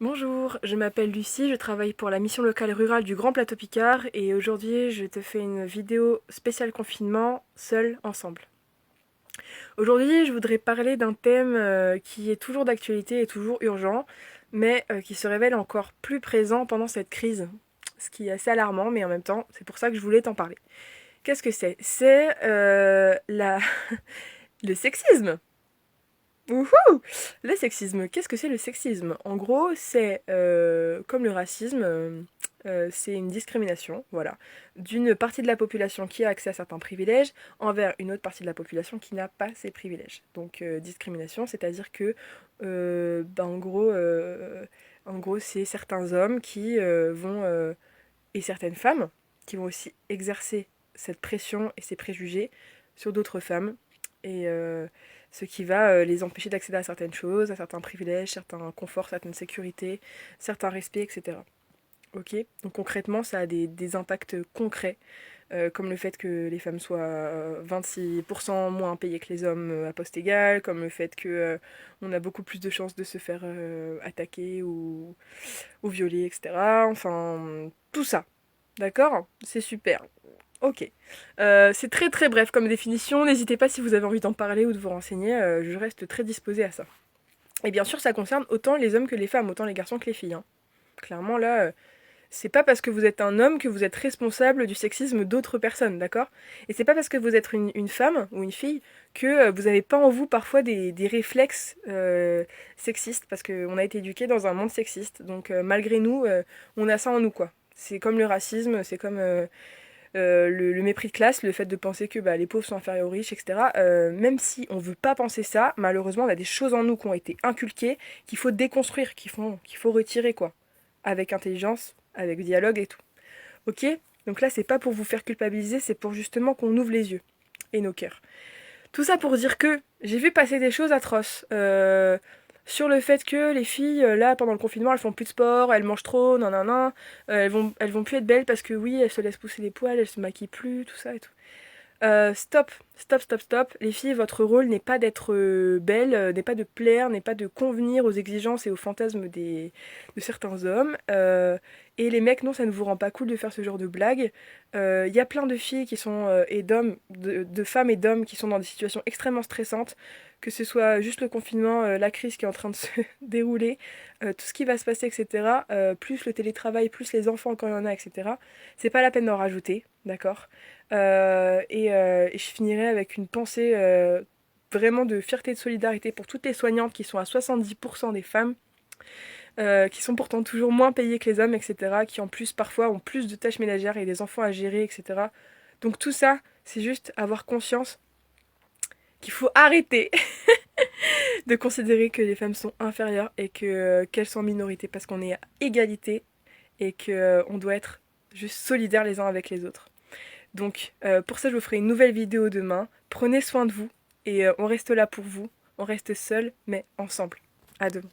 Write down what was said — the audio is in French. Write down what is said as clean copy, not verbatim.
Bonjour, je m'appelle Lucie, je travaille pour la mission locale rurale du Grand Plateau Picard et aujourd'hui je te fais une vidéo spéciale confinement, seul, ensemble. Aujourd'hui je voudrais parler d'un thème qui est toujours d'actualité et toujours urgent, mais qui se révèle encore plus présent pendant cette crise. Ce qui est assez alarmant, mais en même temps c'est pour ça que je voulais t'en parler. Qu'est-ce que c'est? C'est le sexisme. Wouhou! Le sexisme, qu'est-ce que c'est le sexisme? En gros, c'est comme le racisme, c'est une discrimination, voilà, d'une partie de la population qui a accès à certains privilèges envers une autre partie de la population qui n'a pas ces privilèges. Donc discrimination, c'est-à-dire que, en gros, c'est certains hommes qui et certaines femmes qui vont aussi exercer cette pression et ces préjugés sur d'autres femmes. Et ce qui va les empêcher d'accéder à certaines choses, à certains privilèges, certains conforts, certaines sécurités, certains respects, etc. Ok. Donc concrètement, ça a des impacts concrets, comme le fait que les femmes soient 26% moins payées que les hommes à poste égal, comme le fait que on a beaucoup plus de chances de se faire attaquer ou violer, etc. Enfin, tout ça. D'accord? C'est super. Ok. C'est très très bref comme définition. N'hésitez pas si vous avez envie d'en parler ou de vous renseigner. Je reste très disposée à ça. Et bien sûr, ça concerne autant les hommes que les femmes, autant les garçons que les filles, hein. Clairement, là, c'est pas parce que vous êtes un homme que vous êtes responsable du sexisme d'autres personnes, d'accord? Et c'est pas parce que vous êtes une femme ou une fille que vous avez pas en vous parfois des réflexes sexistes, parce qu'on a été éduqués dans un monde sexiste. Donc malgré nous, on a ça en nous, quoi. C'est comme le racisme, c'est comme le mépris de classe, le fait de penser que les pauvres sont inférieurs aux riches, etc. Même si on veut pas penser ça, malheureusement, on a des choses en nous qui ont été inculquées, qu'il faut déconstruire, qu'il faut retirer, quoi. Avec intelligence, avec dialogue et tout. Ok? Donc là, c'est pas pour vous faire culpabiliser, c'est pour justement qu'on ouvre les yeux et nos cœurs. Tout ça pour dire que j'ai vu passer des choses atroces. Sur le fait que les filles, là, pendant le confinement, elles font plus de sport, elles mangent trop, nan nan nan, elles vont plus être belles parce que oui, elles se laissent pousser les poils, elles se maquillent plus, tout ça et tout. Stop, stop, stop, stop. Les filles, votre rôle n'est pas d'être belle, n'est pas de plaire, n'est pas de convenir aux exigences et aux fantasmes de certains hommes. Et les mecs, non, ça ne vous rend pas cool de faire ce genre de blagues. Il y a plein de filles qui sont, et d'hommes, de femmes et d'hommes qui sont dans des situations extrêmement stressantes, que ce soit juste le confinement, la crise qui est en train de se dérouler, tout ce qui va se passer, etc. Plus le télétravail, plus les enfants quand il y en a, etc. C'est pas la peine d'en rajouter, d'accord? Et je finirai avec une pensée vraiment de fierté et de solidarité pour toutes les soignantes qui sont à 70% des femmes, qui sont pourtant toujours moins payées que les hommes, etc., qui en plus parfois ont plus de tâches ménagères et des enfants à gérer, etc. Donc tout ça, c'est juste avoir conscience qu'il faut arrêter de considérer que les femmes sont inférieures et qu'elles sont en minorité parce qu'on est à égalité et qu'on doit être juste solidaires les uns avec les autres. Donc pour ça, je vous ferai une nouvelle vidéo demain. Prenez soin de vous et on reste là pour vous. On reste seul, mais ensemble. À demain.